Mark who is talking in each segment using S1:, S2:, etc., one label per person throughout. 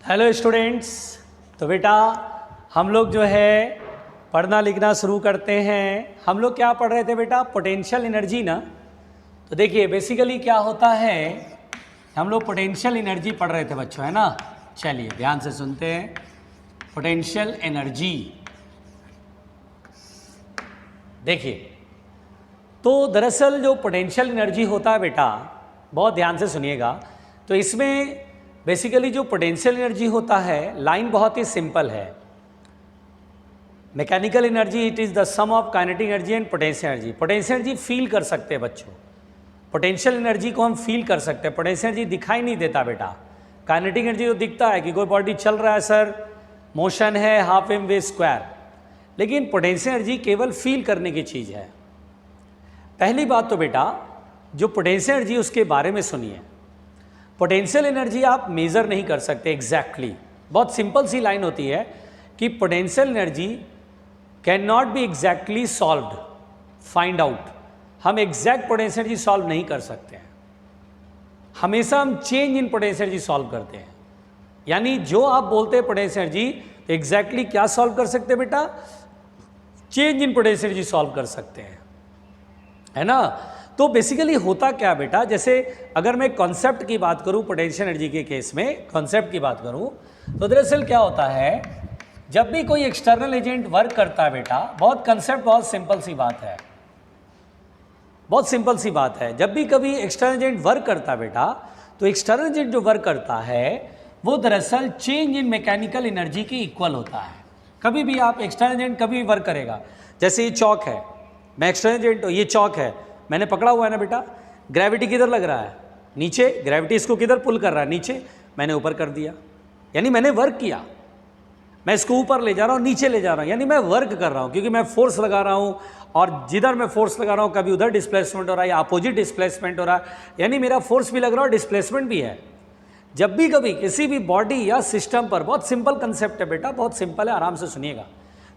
S1: Hello students. तो बेटा हम लोग जो है पढ़ना लिखना शुरू करते हैं। हम लोग क्या पढ़ रहे थे बेटा? पोटेंशियल एनर्जी ना। तो देखिए बेसिकली क्या होता है, हम लोग पोटेंशियल एनर्जी पढ़ रहे थे बच्चों, है ना। चलिए ध्यान से सुनते हैं। पोटेंशियल एनर्जी देखिए, तो दरअसल जो पोटेंशियल एनर्जी होता है बेटा, बहुत ध्यान से सुनिएगा। तो इसमें बेसिकली जो पोटेंशियल एनर्जी होता है, लाइन बहुत ही सिंपल है। Mechanical energy it is the sum of kinetic energy and potential energy. Potential energy feel कर सकते हैं बच्चों, पोटेंशियल एनर्जी को हम फील कर सकते हैं। पोटेंशियल एनर्जी दिखाई नहीं देता बेटा। काइनेटिक एनर्जी तो दिखता है कि कोई बॉडी चल रहा है सर, मोशन है हाफ एम वे स्क्वायर, लेकिन पोटेंशियल एनर्जी केवल फील करने की चीज़ है। पहली बात तो बेटा जो पोटेंशियल एनर्जी उसके बारे में सुनिए। पोटेंशियल एनर्जी आप मेज़र नहीं कर सकते एग्जैक्टली। बहुत सिंपल सी लाइन होती है कि potential energy can not be exactly solved, find out. हम एग्जैक्ट पोटेंशियल एनर्जी सॉल्व नहीं कर सकते हैं। हमेशा हम change in potential energy solve करते हैं। यानी जो आप बोलते हैं पोटेंशियल एनर्जी, तो एग्जैक्टली क्या सॉल्व कर सकते हैं बेटा? Change in potential energy solve कर सकते हैं, है ना। तो बेसिकली होता क्या बेटा, जैसे अगर मैं कॉन्सेप्ट की बात करूं, पोटेंशियल एनर्जी के केस में कॉन्सेप्ट की बात करूं, तो दरअसल क्या होता है, जब भी कोई एक्सटर्नल एजेंट वर्क करता है बेटा, बहुत कंसेप्ट बहुत सिंपल सी बात है, बहुत सिंपल सी बात है। जब भी कभी एक्सटर्नल एजेंट वर्क करता है बेटा, तो एक्सटर्नल एजेंट जो वर्क करता है वो दरअसल चेंज इन मैकेनिकल एनर्जी के इक्वल होता है। कभी भी आप एक्सटर्नल एजेंट कभी भी वर्क करेगा, जैसे ये चौक है, मैं एक्सटर्नल एजेंट, ये चौक है, मैंने पकड़ा हुआ है ना बेटा, ग्रेविटी किधर लग रहा है? नीचे। ग्रेविटी इसको किधर पुल कर रहा है? नीचे। मैंने ऊपर कर दिया, यानी मैंने वर्क किया। मैं इसको ऊपर ले जा रहा हूँ, नीचे ले जा रहा हूँ, यानी मैं वर्क कर रहा हूँ, क्योंकि मैं फोर्स लगा रहा हूँ। और जिधर मैं फोर्स लगा रहा हूँ, कभी उधर डिस्प्लेसमेंट हो रहा है या अपोजिट डिस्प्लेसमेंट हो रहा है, यानी मेरा फोर्स भी लग रहा है और डिस्प्लेसमेंट भी है। जब भी कभी किसी भी बॉडी या सिस्टम पर, बहुत सिंपल कंसेप्ट है बेटा, बहुत सिंपल है, आराम से सुनिएगा।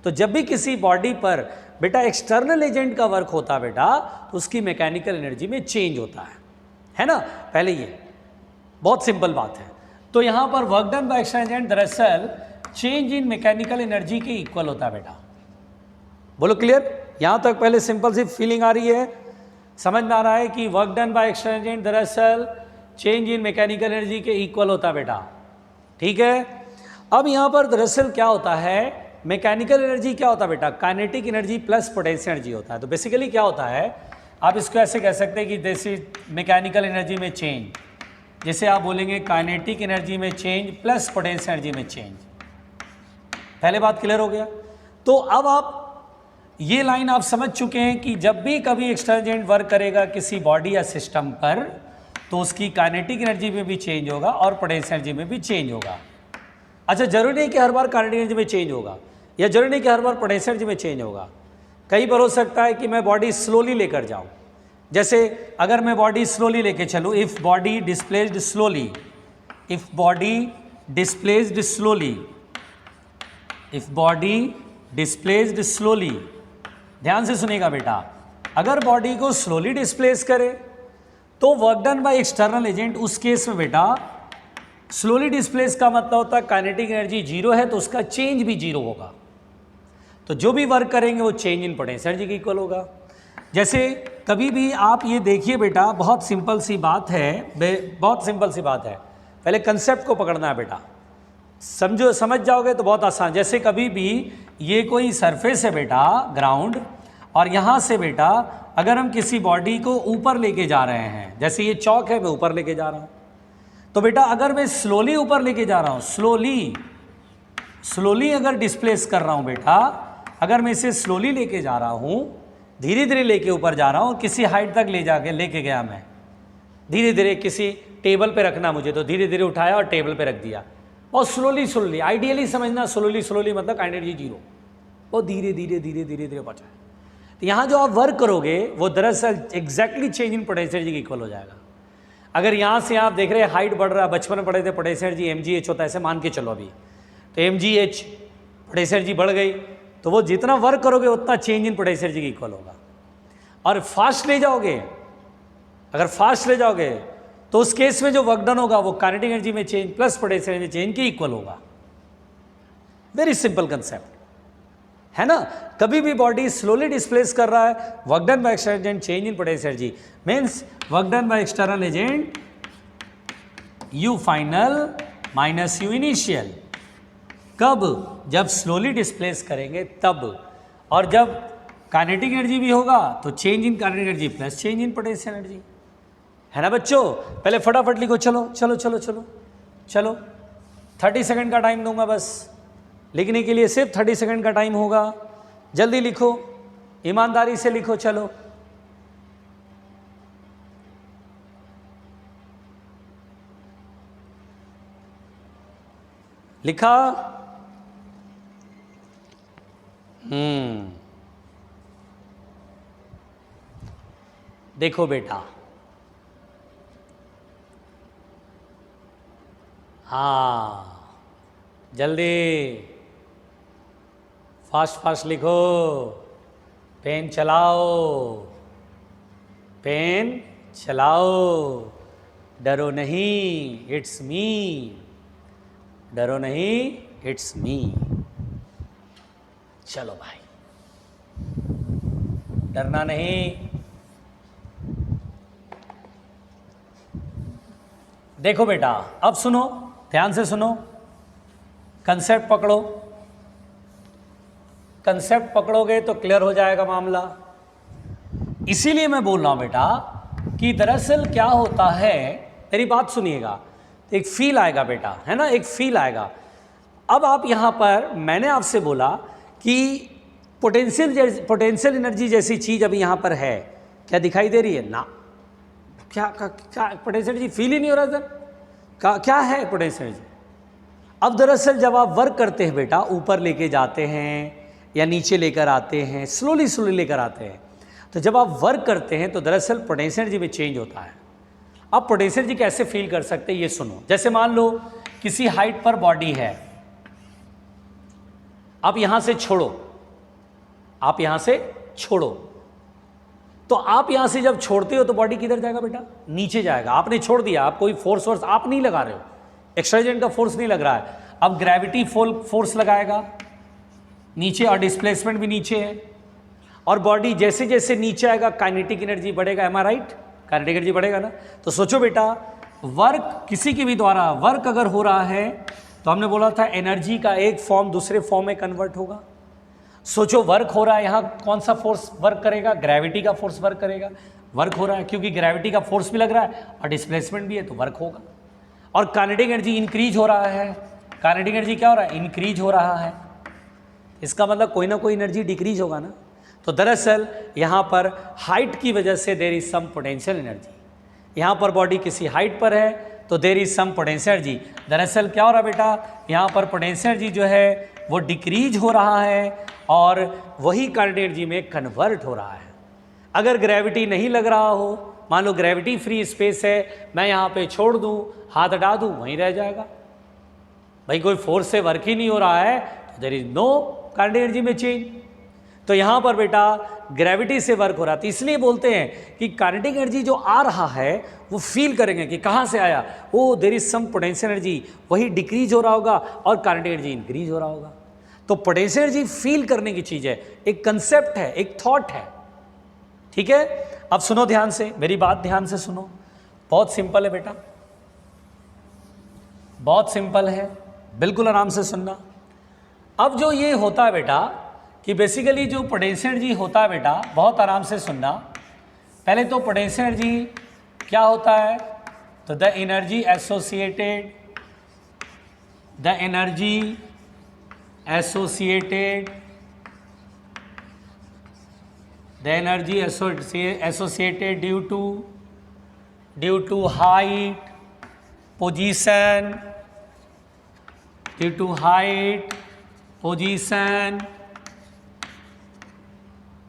S1: तो जब भी किसी बॉडी पर बेटा एक्सटर्नल एजेंट का वर्क होता है बेटा, तो उसकी मैकेनिकल एनर्जी में चेंज होता है ना। पहले ये बहुत सिंपल बात है। तो यहाँ पर work done by external agent दरअसल चेंज इन मैकेनिकल एनर्जी के इक्वल होता है बेटा। बोलो क्लियर? यहाँ तक पहले सिंपल सी फीलिंग आ रही है, समझ में आ रहा है कि work done by external agent दरअसल चेंज इन मैकेनिकल एनर्जी के इक्वल होता है बेटा, ठीक है। अब यहाँ पर दरअसल क्या होता है, मैकेनिकल एनर्जी क्या होता है बेटा? Kinetic energy plus potential energy होता है। तो बेसिकली क्या होता है, आप इसको ऐसे कह सकते हैं कि जैसे मैकेनिकल एनर्जी में चेंज, जैसे आप बोलेंगे काइनेटिक एनर्जी में चेंज प्लस पोटेंशियल एनर्जी में चेंज। पहले बात क्लियर हो गया। तो अब आप ये लाइन आप समझ चुके हैं कि जब भी कभी एक्सटर्नल एजेंट वर्क करेगा किसी बॉडी या सिस्टम पर, तो उसकी काइनेटिक एनर्जी में भी चेंज होगा और पोटेंशियल एनर्जी में भी चेंज होगा। अच्छा, जरूरी नहीं कि हर बार काइनेटिक एनर्जी में चेंज होगा, या जरूरी नहीं कि हर बार पोटेंशियल एनर्जी में चेंज होगा। कई बार हो सकता है कि मैं बॉडी स्लोली लेकर जाऊं। जैसे अगर मैं बॉडी स्लोली लेके चलूं, if body displaced slowly, if body displaced slowly, if body displaced slowly, ध्यान से सुनिएगा बेटा, अगर बॉडी को स्लोली डिस्प्लेस करे तो work done by external agent, उस केस में बेटा स्लोली डिस्प्लेस का मतलब होता है काइनेटिक एनर्जी जीरो है, तो उसका चेंज भी जीरो होगा। तो जो भी वर्क करेंगे वो चेंज इन पोटेंशियल एनर्जी के इक्वल होगा। जैसे कभी भी आप ये देखिए बेटा, बहुत सिंपल सी बात है, बहुत सिंपल सी बात है, पहले कंसेप्ट को पकड़ना है बेटा, समझो, समझ जाओगे तो बहुत आसान। जैसे कभी भी ये कोई सरफेस है बेटा, ग्राउंड, और यहाँ से बेटा अगर हम किसी बॉडी को ऊपर लेके जा रहे हैं, जैसे ये चौक है, मैं ऊपर लेके जा रहा हूँ, तो बेटा अगर मैं स्लोली ऊपर लेके जा रहा हूँ, स्लोली अगर डिस्प्लेस कर रहा हूँ बेटा, अगर मैं इसे स्लोली लेके जा रहा हूँ, धीरे धीरे लेके ऊपर जा रहा हूँ, किसी हाइट तक ले जाके लेके गया मैं, धीरे धीरे किसी टेबल पे रखना मुझे, तो धीरे धीरे उठाया और टेबल पे रख दिया, और स्लोली, आइडियली समझना, स्लोली मतलब काइनेटिक एनर्जी जीरो, वो धीरे धीरे धीरे धीरे धीरे पहुँचा। तो यहाँ जो आप वर्क करोगे वो दरअसल exactly change in potential energy के इक्वल हो जाएगा। अगर यहाँ से आप देख रहे हैं हाइट बढ़ रहा है, बचपन में पढ़े थे पोटेंशियल एनर्जी mgh होता है, ऐसे मान के चलो अभी, तो mgh पोटेंशियल एनर्जी बढ़ गई, तो वो जितना वर्क करोगे उतना चेंज इन पोटेंशियल एनर्जी के इक्वल होगा। और फास्ट ले जाओगे, अगर फास्ट ले जाओगे तो उस केस में जो वर्क डन होगा वो काइनेटिक एनर्जी में change plus potential energy change के इक्वल होगा। वेरी सिंपल कंसेप्ट है ना। कभी भी बॉडी स्लोली डिस्प्लेस कर रहा है, work done by external agent change in potential energy means work done by external agent you final minus you initial. कब? जब स्लोली डिस्प्लेस करेंगे तब, और जब काइनेटिक एनर्जी भी होगा तो change in kinetic energy plus change in potential energy, है ना बच्चों। पहले फटाफट लिखो, चलो चलो चलो चलो चलो 30 सेकंड का टाइम दूंगा बस लिखने के लिए, सिर्फ 30 सेकंड का टाइम होगा। जल्दी लिखो, ईमानदारी से लिखो, चलो। लिखा? देखो बेटा, हाँ जल्दी फास्ट फास्ट लिखो, पेन चलाओ, पेन चलाओ, डरो नहीं, इट्स मी, डरो नहीं, इट्स मी। चलो भाई, डरना नहीं। देखो बेटा, अब सुनो, ध्यान से सुनो, कंसेप्ट पकड़ो। कंसेप्ट पकड़ोगे तो क्लियर हो जाएगा मामला। इसीलिए मैं बोल रहा हूं बेटा कि दरअसल क्या होता है, मेरी बात सुनिएगा, एक फील आएगा बेटा, है ना, एक फील आएगा। अब आप यहां पर, मैंने आपसे बोला कि पोटेंशियल एनर्जी जैसी चीज अभी यहां पर है, क्या दिखाई दे रही है ना? क्या पोटेंशियल एनर्जी फील ही नहीं हो रहा सर, क्या है पोटेंशियल एनर्जी? अब दरअसल जब आप वर्क करते हैं बेटा, ऊपर लेके जाते हैं या नीचे लेकर आते हैं, स्लोली स्लोली लेकर आते हैं, तो जब आप वर्क करते हैं तो दरअसल पोटेंशियल एनर्जी में चेंज होता है। अब पोटेंशियल एनर्जी कैसे फील कर सकते हैं ये सुनो। जैसे मान लो किसी हाइट पर बॉडी है, आप यहां से छोड़ो, आप यहां से छोड़ो, तो आप यहां से जब छोड़ते हो तो बॉडी किधर जाएगा बेटा? नीचे जाएगा। आपने छोड़ दिया, आप कोई फोर्स आप नहीं लगा रहे हो, एक्सटर्नल का फोर्स नहीं लग रहा है। अब ग्रेविटी फोर्स लगाएगा नीचे, और डिस्प्लेसमेंट भी नीचे है, और बॉडी जैसे जैसे नीचे आएगा काइनेटिक एनर्जी बढ़ेगा। एम आई राइट? काइनेटिक एनर्जी बढ़ेगा ना। तो सोचो बेटा, वर्क किसी के भी द्वारा वर्क अगर हो रहा है तो हमने बोला था एनर्जी का एक फॉर्म दूसरे फॉर्म में कन्वर्ट होगा। सोचो वर्क हो रहा है, यहाँ कौन सा फोर्स वर्क करेगा? ग्रेविटी का फोर्स वर्क करेगा। वर्क हो रहा है क्योंकि ग्रेविटी का फोर्स भी लग रहा है और डिस्प्लेसमेंट भी है, तो वर्क होगा। और काइनेटिक एनर्जी इंक्रीज हो रहा है, काइनेटिक एनर्जी क्या हो रहा है? इंक्रीज हो रहा है। इसका मतलब कोई ना कोई एनर्जी डिक्रीज होगा ना। तो दरअसल यहाँ पर हाइट की वजह से there is some potential energy. यहाँ पर बॉडी किसी हाइट पर है तो there is some potential energy. दरअसल क्या हो रहा है बेटा, यहाँ पर पोटेंशियल एनर्जी जो है वो डिक्रीज हो रहा है और वही काइनेटिक एनर्जी में कन्वर्ट हो रहा है। अगर ग्रेविटी नहीं लग रहा हो, मान लो ग्रेविटी फ्री स्पेस है, मैं यहाँ पे छोड़ दूँ, हाथ हटा दूँ, वहीं रह जाएगा भाई, कोई फोर्स से वर्क ही नहीं हो रहा है, तो there is no kinetic energy में चेंज। तो यहाँ पर बेटा ग्रेविटी से वर्क हो रहा था, इसलिए बोलते हैं कि काइनेटिक एनर्जी जो आ रहा है वो फील करेंगे कि कहाँ से आया, oh there is some potential energy, वही डिक्रीज हो रहा होगा और काइनेटिक एनर्जी इंक्रीज हो रहा होगा। तो पोटेंशियल एनर्जी फील करने की चीज़ है, एक कंसेप्ट है, एक थॉट है, ठीक है। अब सुनो ध्यान से, मेरी बात ध्यान से सुनो, बहुत सिंपल है बेटा, बहुत सिंपल है, बिल्कुल आराम से सुनना। अब जो ये होता है बेटा कि बेसिकली जो पोटेंशियल एनर्जी होता है बेटा, बहुत आराम से सुनना। पहले तो पोटेंशियल एनर्जी क्या होता है, तो the energy associated due to height, position,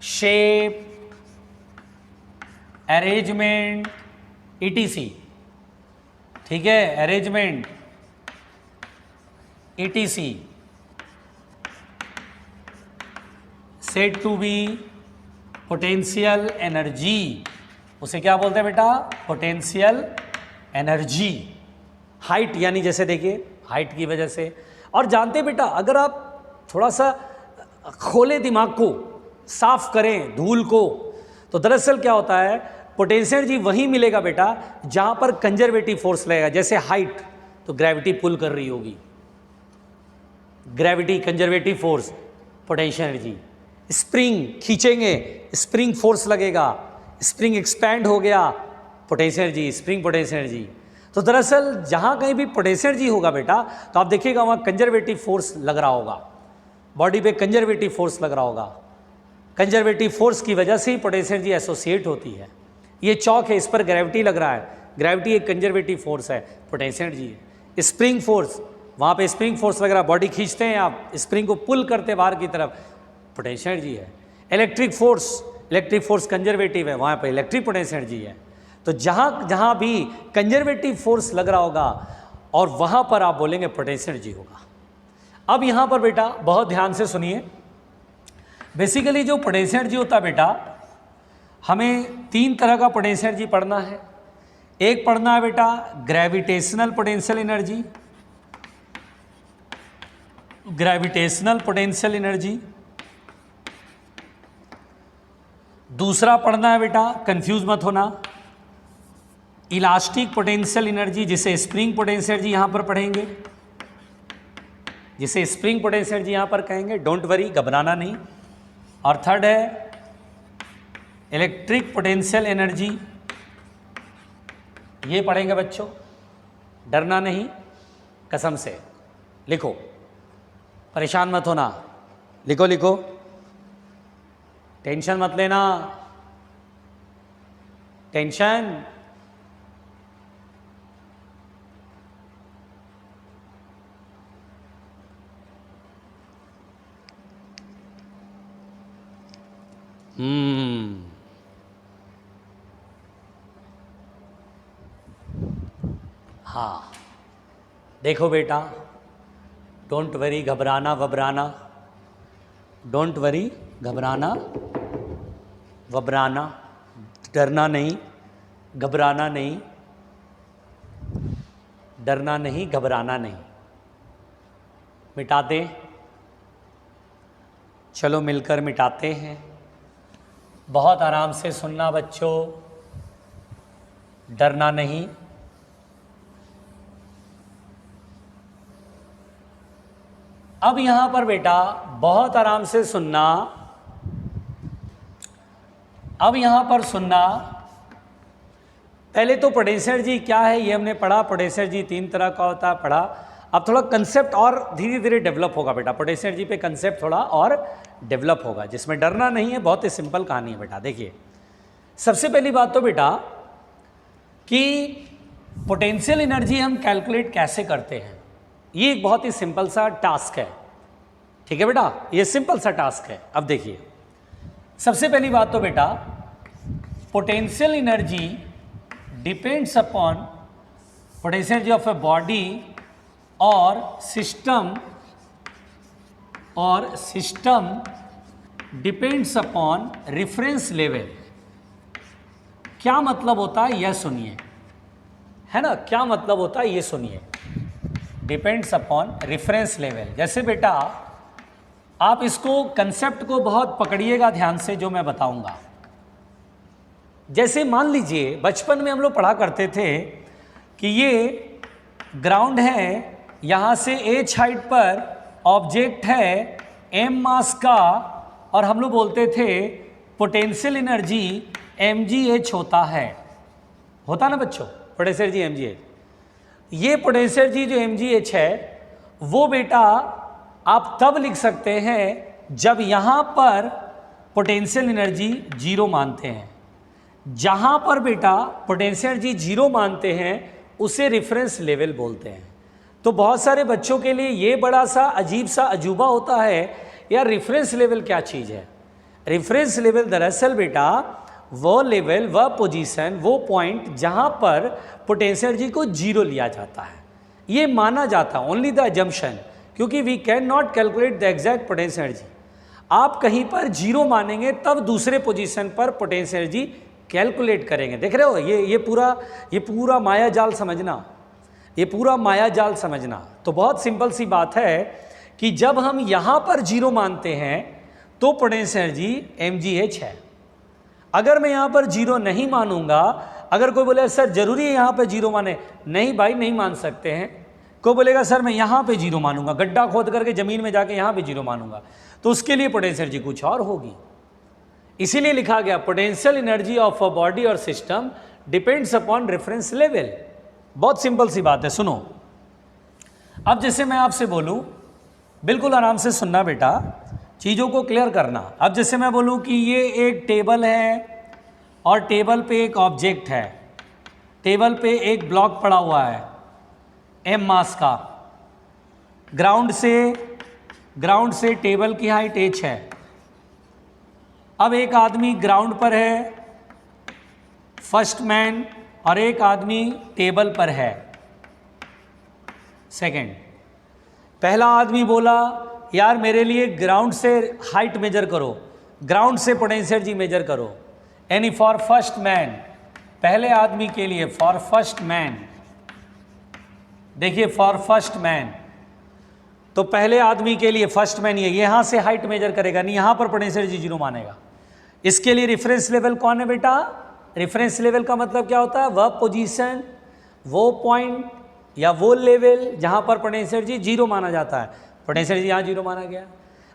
S1: shape, arrangement, ETC, ठीक है, arrangement ETC, said to be potential energy. उसे क्या बोलते हैं बेटा? पोटेंशियल एनर्जी, हाइट, यानी जैसे देखिए हाइट की वजह से। और जानते बेटा, अगर आप थोड़ा सा खोले दिमाग को, साफ करें धूल को, तो दरअसल क्या होता है, पोटेंशियल एनर्जी वहीं मिलेगा बेटा जहां पर कंजर्वेटिव फोर्स लगेगा। जैसे हाइट, तो ग्रेविटी पुल कर रही होगी, gravity conservative force potential energy. Spring खींचेंगे, स्प्रिंग फोर्स लगेगा, स्प्रिंग एक्सपैंड हो गया, potential energy, spring potential energy. तो दरअसल जहां कहीं भी पोटेंशियल एनर्जी होगा बेटा, तो आप देखिएगा वहां कंजर्वेटिव फोर्स लग रहा होगा, बॉडी पे कंजर्वेटिव फोर्स लग रहा होगा। कंजर्वेटिव फोर्स की वजह से ही पोटेंशियल एनर्जी एसोसिएट होती है। ये चौक है, इस पर ग्रेविटी लग रहा है, ग्रेविटी एक कंजर्वेटिव फोर्स है, पोटेंशियल एनर्जी है। स्प्रिंग फोर्स, वहाँ पे स्प्रिंग फोर्स लग रहा है, बॉडी खींचते हैं आप, स्प्रिंग को पुल करते बाहर की तरफ, पोटेंशियल एनर्जी है। इलेक्ट्रिक फोर्स कंजर्वेटिव है, वहाँ पे इलेक्ट्रिक पोटेंशियल एनर्जी है। तो जहाँ जहाँ भी कंजर्वेटिव फोर्स लग रहा होगा और वहाँ पर आप बोलेंगे पोटेंशियल एनर्जी होगा। अब यहाँ पर बेटा बहुत ध्यान से सुनिए, बेसिकली जो पोटेंशियल एनर्जी होता है बेटा, हमें 3 तरह का पोटेंशियल एनर्जी पढ़ना है। एक पढ़ना है बेटा gravitational potential energy, gravitational potential energy. दूसरा पढ़ना है बेटा, कंफ्यूज मत होना, इलास्टिक पोटेंशियल एनर्जी, जिसे स्प्रिंग पोटेंशियल एनर्जी यहां पर पढ़ेंगे, जिसे स्प्रिंग पोटेंशियल एनर्जी यहां पर कहेंगे, डोंट वरी, घबराना नहीं। और थर्ड है इलेक्ट्रिक पोटेंशियल एनर्जी, ये पढ़ेंगे बच्चों, डरना नहीं, कसम से लिखो, परेशान मत होना, लिखो लिखो, टेंशन मत लेना, टेंशन हाँ देखो बेटा, डोंट वरी, घबराना वबराना, डोंट वरी, घबराना वबराना, डरना नहीं, घबराना नहीं, डरना नहीं, घबराना नहीं। मिटा दें, चलो मिलकर मिटाते हैं। बहुत आराम से सुनना बच्चों, डरना नहीं। अब यहां पर बेटा बहुत आराम से सुनना, अब यहां पर सुनना। पहले तो पोटेंशियल एनर्जी क्या है ये हमने पढ़ा, पोटेंशियल एनर्जी 3 तरह का होता है पढ़ा। अब थोड़ा कंसेप्ट और धीरे धीरे डेवलप होगा बेटा, पोटेंशियल एनर्जी पे कंसेप्ट थोड़ा और डेवलप होगा, जिसमें डरना नहीं है, बहुत ही सिंपल कहानी है बेटा। देखिए सबसे पहली बात तो बेटा कि पोटेंशियल एनर्जी हम कैलकुलेट कैसे करते हैं, ये एक बहुत ही सिंपल सा टास्क है, ठीक है बेटा, ये सिंपल सा टास्क है। अब देखिए सबसे पहली बात तो बेटा, potential energy depends upon, potential energy of a body और system depends upon reference level. क्या मतलब होता है यह सुनिए, है ना, क्या मतलब होता है ये सुनिए। डिपेंड्स अपॉन रेफरेंस लेवल, जैसे बेटा आप इसको कंसेप्ट को बहुत पकड़िएगा ध्यान से जो मैं बताऊंगा। जैसे मान लीजिए बचपन में हम लोग पढ़ा करते थे कि ये ग्राउंड है, यहाँ से h हाइट पर ऑब्जेक्ट है m मास का, और हम लोग बोलते थे पोटेंशियल एनर्जी mgh होता ना बच्चों, पोटेंशियल एनर्जी mgh। ये पोटेंशियल एनर्जी जो mgh है वो बेटा आप तब लिख सकते हैं जब यहाँ पर पोटेंशियल एनर्जी 0 मानते हैं। जहाँ पर बेटा पोटेंशियल एनर्जी 0 मानते हैं उसे रेफरेंस लेवल बोलते हैं। तो बहुत सारे बच्चों के लिए ये बड़ा सा अजीब सा अजूबा होता है, यार रेफरेंस लेवल क्या चीज़ है। रेफरेंस लेवल दरअसल बेटा वो लेवल, वह पोजीशन, वो पॉइंट जहाँ पर पोटेंशियल एनर्जी को 0 लिया जाता है, ये माना जाता है, ओनली द अजम्पशन, क्योंकि we can not calculate the exact potential energy. आप कहीं पर 0 मानेंगे तब दूसरे पोजीशन पर पोटेंशियल एनर्जी कैलकुलेट करेंगे। देख रहे हो, ये पूरा माया जाल समझना, ये पूरा माया जाल समझना। तो बहुत सिंपल सी बात है कि जब हम यहाँ पर जीरो मानते हैं तो पोटेंशियल एनर्जी mgh है। अगर मैं यहाँ पर जीरो नहीं मानूंगा, अगर कोई बोले सर जरूरी है यहाँ पे जीरो माने, नहीं भाई नहीं मान सकते हैं। कोई बोलेगा सर मैं यहाँ पे जीरो मानूंगा, गड्ढा खोद करके जमीन में जाके यहाँ पे जीरो मानूंगा, तो उसके लिए पोटेंशियल एनर्जी कुछ और होगी। इसीलिए लिखा गया potential energy of a body और system depends upon reference level. बहुत सिंपल सी बात है, सुनो। अब जैसे मैं आपसे बोलूं, बिल्कुल आराम से सुनना बेटा, चीज़ों को क्लियर करना। अब जैसे मैं बोलूं कि ये एक टेबल है और टेबल पे एक ऑब्जेक्ट है, टेबल पे एक ब्लॉक पड़ा हुआ है m मास का, ग्राउंड से टेबल की हाइट h है। अब एक आदमी ग्राउंड पर है, फर्स्ट मैन, और एक आदमी टेबल पर है, सेकंड। पहला आदमी बोला यार मेरे लिए ग्राउंड से हाइट मेजर करो, ग्राउंड से पोटेंशियल एनर्जी मेजर करो, यानी फॉर फर्स्ट मैन, पहले आदमी के लिए, फॉर फर्स्ट मैन। देखिए फॉर फर्स्ट मैन, तो पहले आदमी के लिए फर्स्ट मैन ये यहाँ से हाइट मेजर करेगा, नहीं यहाँ पर पोटेंशियल एनर्जी जीरो मानेगा। इसके लिए रेफरेंस लेवल कौन है बेटा? रेफरेंस लेवल का मतलब क्या होता है? वह पोजीशन, वो पॉइंट या वो लेवल जहाँ पर पोटेंशियल एनर्जी जीरो माना जाता है। पोटेंशियल एनर्जी यहाँ जीरो माना गया।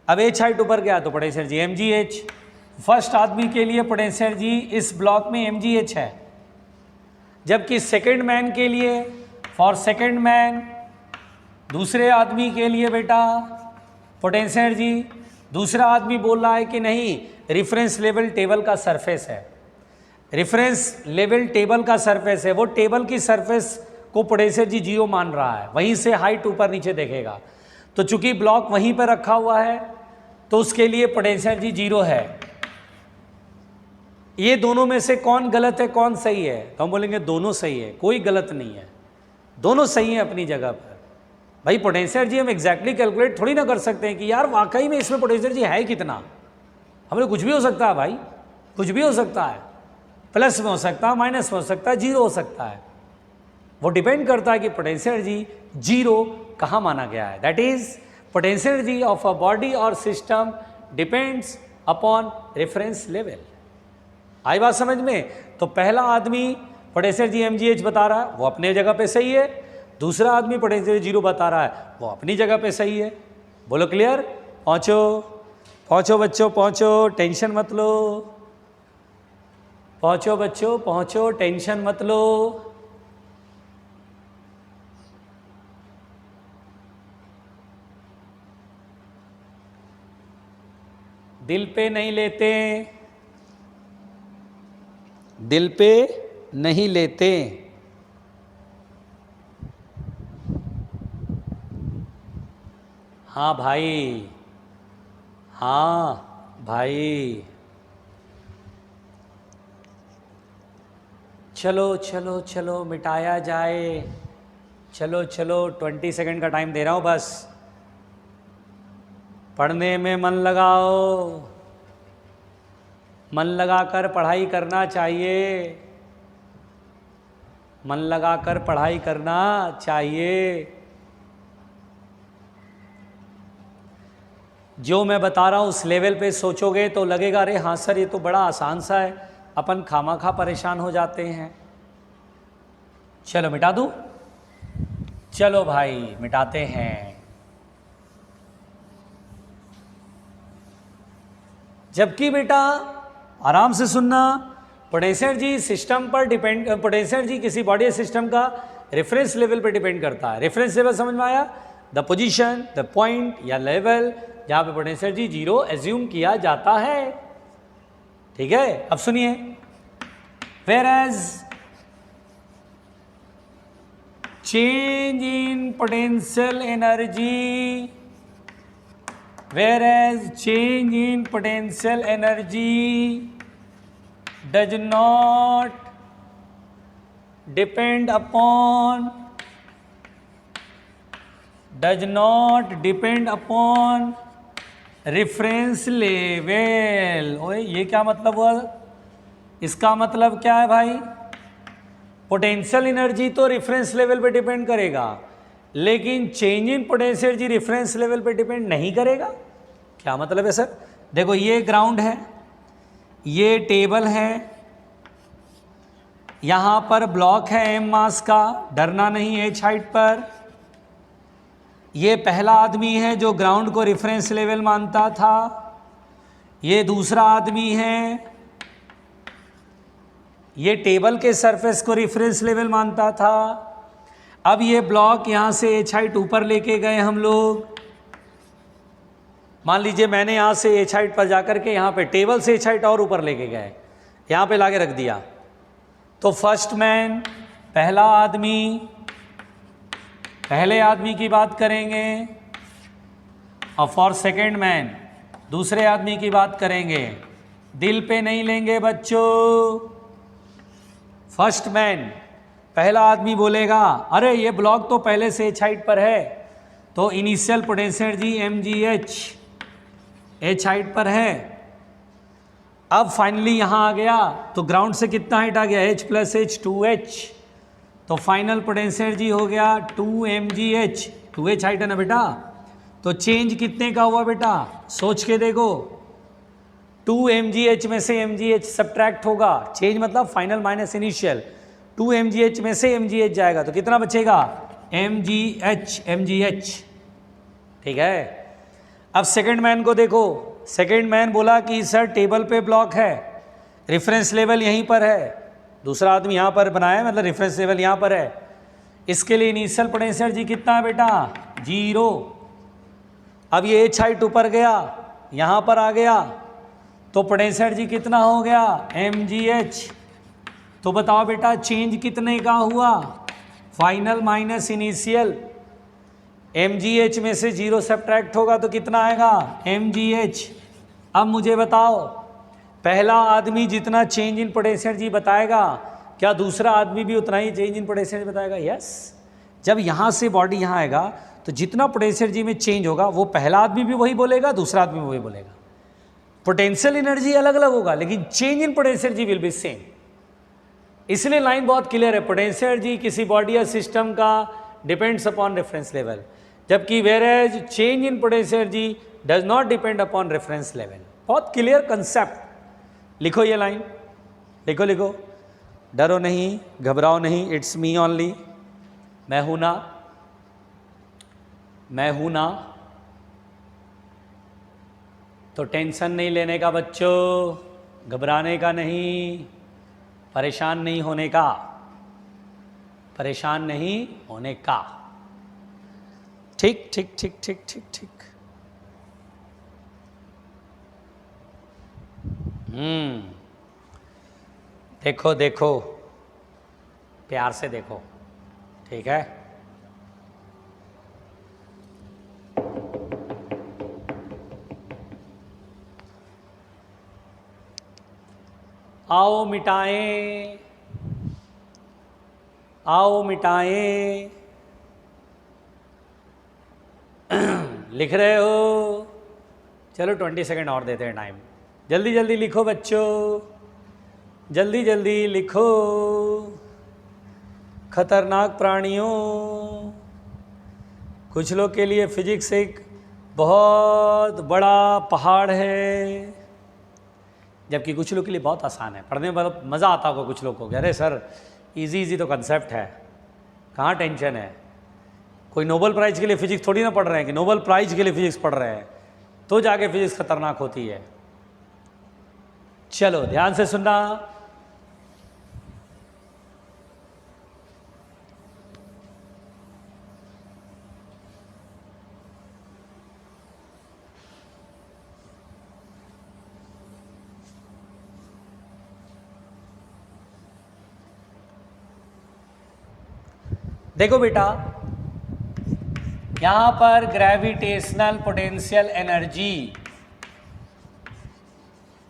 S1: अब h हाइट ऊपर गया तो पोटेंशियल एनर्जी mgh। फर्स्ट आदमी के लिए पोटेंशियल एनर्जी इस ब्लॉक में mgh है, जबकि सेकंड मैन के लिए, फॉर सेकंड मैन, दूसरे आदमी के लिए बेटा पोटेंशियल एनर्जी, दूसरा आदमी बोल रहा है कि नहीं रेफरेंस लेवल टेबल का सरफेस है, रेफरेंस लेवल टेबल का सरफेस है, वो टेबल की सरफेस को पोटेंशियल एनर्जी जीरो मान रहा है, वहीं से हाइट ऊपर नीचे देखेगा। तो चूंकि ब्लॉक वहीं पर रखा हुआ है तो उसके लिए पोटेंशियल एनर्जी जीरो है। ये दोनों में से कौन गलत है कौन सही है? तो हम बोलेंगे दोनों सही है, कोई गलत नहीं है, दोनों सही है अपनी जगह पर। भाई पोटेंशियल एनर्जी हम एग्जैक्टली कैलकुलेट थोड़ी ना कर सकते हैं कि यार वाकई में इसमें पोटेंशियल एनर्जी है कितना। हमें कुछ भी हो सकता है भाई, कुछ भी हो सकता है, प्लस में हो सकता है, माइनस में हो सकता है, जीरो हो सकता है। वो डिपेंड करता है कि पोटेंशियल एनर्जी जीरो कहाँ माना गया है। That is potential energy of a body और system depends upon reference level. आई बात समझ में? तो पहला आदमी पोटेंशियल एनर्जी mgh बता रहा है, वो अपने जगह पे सही है। दूसरा आदमी पोटेंशियल जीरो बता रहा है, वो अपनी जगह पे सही है। बोलो क्लियर? पहुँचो पहुँचो बच्चों पहुँचो, टेंशन मत लो। पहुँचो बच्चों पहुँचो, टेंशन मत लो। दिल पे नहीं लेते, दिल पे नहीं लेते। हाँ भाई, हाँ भाई, चलो चलो चलो मिटाया जाए। चलो चलो 20 सेकंड का टाइम दे रहा हूँ बस, पढ़ने में मन लगाओ, मन लगाकर पढ़ाई करना चाहिए, मन लगाकर पढ़ाई करना चाहिए। जो मैं बता रहा हूँ उस लेवल पे सोचोगे तो लगेगा अरे हाँ सर ये तो बड़ा आसान सा है, अपन खामाखा परेशान हो जाते हैं। चलो मिटा दूँ? चलो भाई मिटाते हैं। जबकि बेटा आराम से सुनना, पोटेंशियल एनर्जी सिस्टम पर डिपेंड, पोटेंशियल एनर्जी किसी बॉडी सिस्टम का रेफरेंस लेवल पर डिपेंड करता है। रेफरेंस लेवल समझ में आया? द पोजीशन, द पॉइंट या लेवल जहाँ पे पोटेंशियल एनर्जी जीरो एज्यूम किया जाता है। ठीक है, अब सुनिए। Whereas change in potential energy, whereas change in potential energy does not depend upon reference level। ओए ये क्या मतलब हुआ? इसका मतलब क्या है भाई, पोटेंशियल एनर्जी तो रेफरेंस लेवल पे डिपेंड करेगा, लेकिन change in potential energy reference level पे डिपेंड नहीं करेगा। क्या मतलब है सर? देखो ये ग्राउंड है, ये टेबल है, यहाँ पर ब्लॉक है m मास का, डरना नहीं h हाइट पर। ये पहला आदमी है जो ग्राउंड को रेफरेंस लेवल मानता था, ये दूसरा आदमी है, ये टेबल के सरफेस को रेफरेंस लेवल मानता था। अब ये ब्लॉक यहाँ से h हाइट ऊपर लेके गए हम लोग। मान लीजिए मैंने यहाँ से h हाइट पर जाकर के यहाँ पे टेबल से h हाइट और ऊपर लेके गए, यहाँ पे लाके रख दिया। तो फर्स्ट मैन, पहला आदमी, पहले आदमी की बात करेंगे, और फॉर सेकेंड मैन दूसरे आदमी की बात करेंगे। दिल पे नहीं लेंगे बच्चों। फर्स्ट मैन, पहला आदमी बोलेगा अरे ये ब्लॉक तो पहले से h हाइट पर है, तो initial potential energy mgh h height पर है। अब फाइनली यहाँ आ गया तो ग्राउंड से कितना हाइट आ गया, h प्लस h 2h, तो फाइनल पोटेंशियल एनर्जी हो गया 2mgh। 2h हाइट है ना बेटा, तो चेंज कितने का हुआ बेटा, सोच के देखो। 2mgh में से mgh सब्ट्रैक्ट होगा, चेंज मतलब फाइनल माइनस इनिशियल। 2mgh में से mgh जाएगा तो कितना बचेगा, mgh। ठीक है। अब सेकंड मैन को देखो, सेकंड मैन बोला कि सर टेबल पे ब्लॉक है, रेफरेंस लेवल यहीं पर है, दूसरा आदमी यहाँ पर बनाया है, मतलब रेफरेंस लेवल यहाँ पर है। इसके लिए इनिशियल पोटेंशियल एनर्जी कितना है बेटा, 0। अब ये h हाइट ऊपर गया, यहाँ पर आ गया, तो पोटेंशियल एनर्जी कितना हो गया, mgh। तो बताओ बेटा चेंज कितने का हुआ, फाइनल माइनस इनिशियल। mgh में से 0 सब्ट्रैक्ट होगा तो कितना आएगा, mgh। अब मुझे बताओ, पहला आदमी जितना चेंज इन पोटेंशियल एनर्जी बताएगा, क्या दूसरा आदमी भी उतना ही चेंज इन पोटेंशियल एनर्जी बताएगा? यस। जब यहाँ से बॉडी यहाँ आएगा तो जितना पोटेंशियल एनर्जी में चेंज होगा वो पहला आदमी भी वही बोलेगा, दूसरा आदमी भी वही बोलेगा। पोटेंशियल एनर्जी अलग अलग होगा लेकिन change in potential energy will be same. इसलिए लाइन बहुत क्लियर है, पोटेंशियल एनर्जी किसी बॉडी या सिस्टम का डिपेंड्स अपॉन रेफरेंस लेवल, जबकि whereas change in potential energy does not depend upon reference level. बहुत क्लियर कंसेप्ट। लिखो ये लाइन, लिखो लिखो, डरो नहीं, घबराओ नहीं, इट्स मी ओनली, मैं हूं ना, मैं हूं ना। तो टेंशन नहीं लेने का बच्चों, घबराने का नहीं, परेशान नहीं होने का, परेशान नहीं होने का। ठीक ठीक ठीक ठीक ठीक ठीक। देखो देखो, प्यार से देखो, ठीक है। आओ मिटाएं, आओ मिटाएं। लिख रहे हो? चलो 20 सेकंड और देते हैं टाइम। जल्दी जल्दी लिखो बच्चों, जल्दी जल्दी लिखो। खतरनाक प्राणियों, कुछ लोग के लिए फिजिक्स एक बहुत बड़ा पहाड़ है, जबकि कुछ लोग के लिए बहुत आसान है। पढ़ने में बहुत मज़ा आता होगा कुछ लोग को, अरे सर इजी इजी तो कंसेप्ट है, कहाँ टेंशन है। कोई नोबेल प्राइज़ के लिए फिजिक्स थोड़ी ना पढ़ रहे हैं कि नोबेल प्राइज़ के लिए फिजिक्स पढ़ रहे हैं तो जाके फिजिक्स खतरनाक होती है। चलो ध्यान से सुनना। देखो बेटा, यहां पर gravitational potential energy,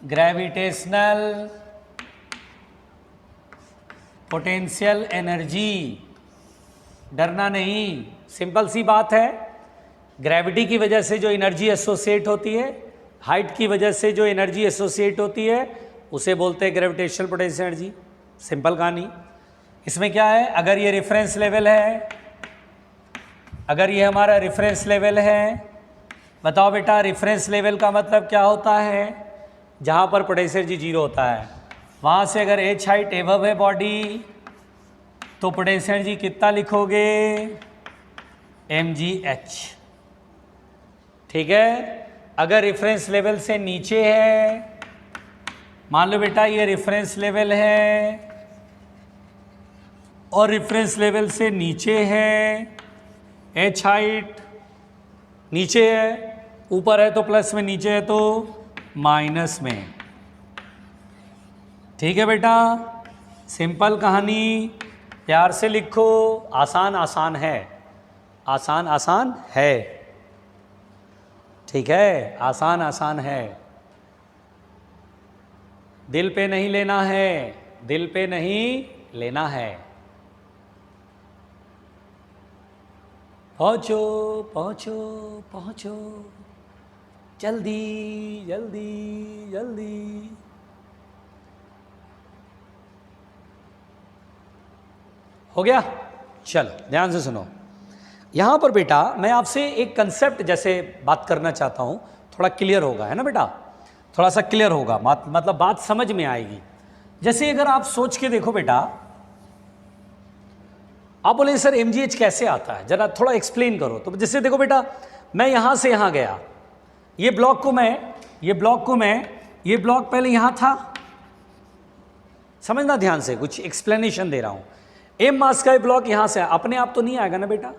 S1: gravitational potential energy, डरना नहीं, सिंपल सी बात है। ग्रेविटी की वजह से जो एनर्जी एसोसिएट होती है, हाइट की वजह से जो एनर्जी एसोसिएट होती है, उसे बोलते हैं ग्रेविटेशनल पोटेंशियल एनर्जी। सिंपल कहानी। इसमें क्या है, अगर ये रेफरेंस लेवल है, अगर ये हमारा रेफरेंस लेवल है, बताओ बेटा रेफरेंस लेवल का मतलब क्या होता है, जहाँ पर पोटेंशियल एनर्जी जीरो होता है, वहाँ से अगर एच हाइट एबव है बॉडी तो पोटेंशियल एनर्जी कितना लिखोगे, mgh। ठीक है। अगर रेफरेंस लेवल से नीचे है, मान लो बेटा ये रेफरेंस लेवल है और रेफरेंस लेवल से नीचे है, एच हाइट नीचे है, ऊपर है तो प्लस में, नीचे है तो माइनस में। ठीक है बेटा, सिंपल कहानी, प्यार से लिखो, आसान आसान है, आसान आसान है। ठीक है, आसान आसान है, दिल पे नहीं लेना है, दिल पे नहीं लेना है। पहुँचो पहुँचो पहुँचो, जल्दी जल्दी जल्दी। हो गया? चलो ध्यान से सुनो। यहाँ पर बेटा मैं आपसे एक कंसेप्ट जैसे बात करना चाहता हूँ, थोड़ा क्लियर होगा, है ना बेटा, थोड़ा सा क्लियर होगा, मतलब बात समझ में आएगी। जैसे अगर आप सोच के देखो बेटा, आप बोले सर mgh कैसे आता है, जरा थोड़ा एक्सप्लेन करो। तो जैसे देखो बेटा, मैं यहाँ से यहाँ गया, ये ब्लॉक को मैं ये ब्लॉक पहले यहाँ था, समझना ध्यान से, कुछ एक्सप्लेनेशन दे रहा हूँ। m मास का ब्लॉक यहाँ से अपने आप तो नहीं आएगा ना बेटा,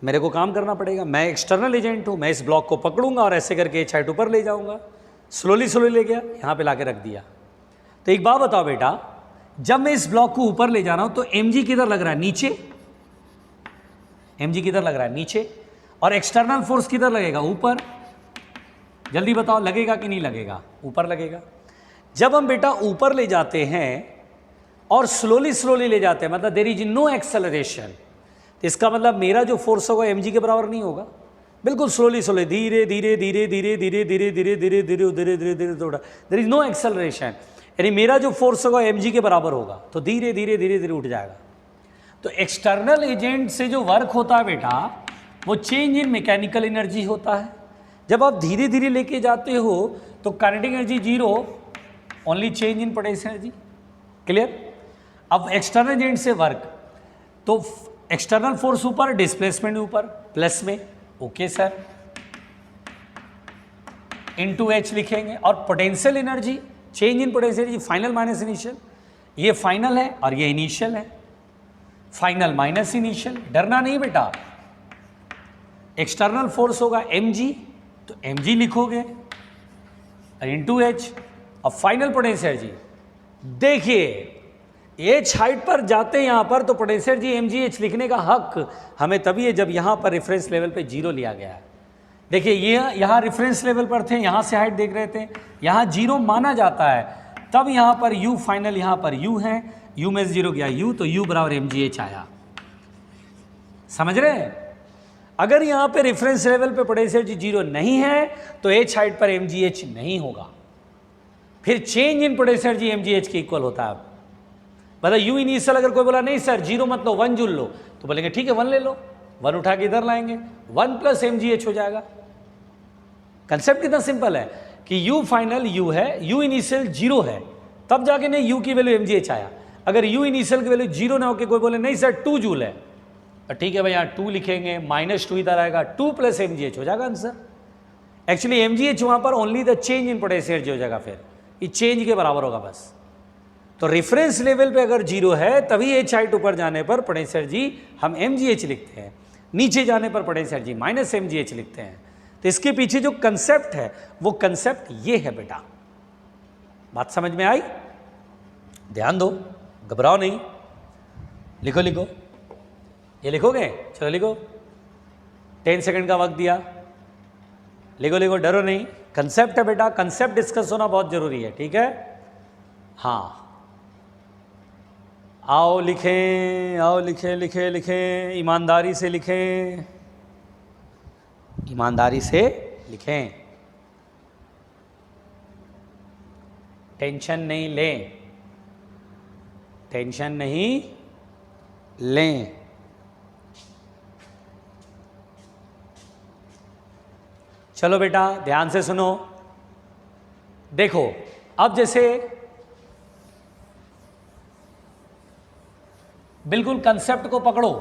S1: मेरे को काम करना पड़ेगा, मैं एक्सटर्नल एजेंट हूँ, मैं इस ब्लॉक को पकड़ूंगा और ऐसे करके एच हाइट ऊपर ले जाऊंगा, स्लोली ले गया, यहाँ पे लाके रख दिया। तो एक बात बताओ बेटा, जब मैं इस ब्लॉक को ऊपर ले जा रहा हूँ तो mg किधर लग रहा है, नीचे, mg किधर लग रहा है, नीचे, और एक्सटर्नल फोर्स किधर लगेगा, ऊपर। जल्दी बताओ लगेगा कि नहीं लगेगा, ऊपर लगेगा। जब हम बेटा ऊपर ले जाते हैं और स्लोली ले जाते हैं, मतलब देयर इज नो एक्सेलरेशन, इसका मतलब मेरा जो फोर्स होगा mg के बराबर नहीं होगा, बिल्कुल स्लोली धीरे धीरे धीरे धीरे धीरे धीरे धीरे धीरे धीरे धीरे धीरे धीरे थोड़ा, देयर इज नो एक्सेलरेशन, यानी मेरा जो फोर्स होगा mg के बराबर होगा, तो धीरे धीरे धीरे धीरे उठ जाएगा। तो एक्सटर्नल एजेंट से जो वर्क होता है बेटा, वो चेंज इन मैकेनिकल एनर्जी होता है। जब आप धीरे धीरे लेके जाते हो तो kinetic energy zero, only change in potential energy. Clear? अब एक्सटर्नल एजेंट से वर्क, तो एक्सटर्नल फोर्स ऊपर, डिस्प्लेसमेंट ऊपर, प्लस में, ओके सर, इनटू एच लिखेंगे। और potential energy, change in potential energy, final minus initial, ये फाइनल है और ये इनिशियल है, फाइनल माइनस इनिशियल। डरना नहीं बेटा, एक्सटर्नल फोर्स होगा mg, तो mg लिखोगे इनटू एच, और फाइनल पोटेंशियल एनर्जी। देखिए एच हाइट पर जाते हैं यहाँ पर, तो पोटेंशियल एनर्जी mgh लिखने का हक हमें तभी है जब यहाँ पर रेफरेंस लेवल पे जीरो लिया गया है। देखिए ये यहाँ रेफरेंस लेवल पर थे, यहाँ से हाइट देख रहे थे, यहाँ जीरो माना जाता है, तब यहाँ पर u फाइनल, यहाँ पर u है, u में जीरो गया u, तो u बराबर mgh आया। समझ रहे हैं? अगर यहाँ पे रेफरेंस लेवल पे पोटेंशियल एनर्जी जीरो नहीं है तो एच हाइट पर mgh नहीं होगा, फिर change in potential energy mgh के इक्वल होता है। मतलब u इनिशियल, अगर कोई बोला नहीं सर जीरो मत लो 1 जूल लो, तो बोलेंगे ठीक है 1 ले लो, 1 उठा के इधर लाएंगे, 1 प्लस mgh हो जाएगा। कंसेप्ट कितना सिंपल है कि u फाइनल u है, u इनिशियल जीरो है, तब जाके नहीं u की वैल्यू mgh आया। अगर u इनिशियल की वैल्यू जीरो ना होकर कोई बोले नहीं सर 2 जूल है, ठीक है भाई यहाँ 2 लिखेंगे, -2 इधर आएगा, 2 प्लस mgh हो जाएगा आंसर। एक्चुअली mgh वहाँ पर only the change in potential energy हो जाएगा, फिर ये चेंज के बराबर होगा बस। तो रेफरेंस लेवल पे अगर जीरो है तभी एच हाइट ऊपर जाने पर पोटेंशियल एनर्जी हम mgh लिखते हैं, नीचे जाने पर पोटेंशियल एनर्जी माइनस mgh लिखते हैं। तो इसके पीछे जो कंसेप्ट है वो कंसेप्ट ये है बेटा। बात समझ में आई? ध्यान दो, घबराओ नहीं, लिखो लिखो, ये लिखोगे, चलो लिखो, 10 सेकंड का वक्त दिया, लिखो लिखो, डरो नहीं, कंसेप्ट है बेटा, कंसेप्ट डिस्कस होना बहुत जरूरी है, ठीक है? हाँ आओ लिखें, आओ लिखें लिखें लिखें, ईमानदारी से लिखें, ईमानदारी से लिखें। टेंशन नहीं लें, टेंशन नहीं लें। चलो बेटा ध्यान से सुनो, देखो अब जैसे बिल्कुल कंसेप्ट को पकड़ो,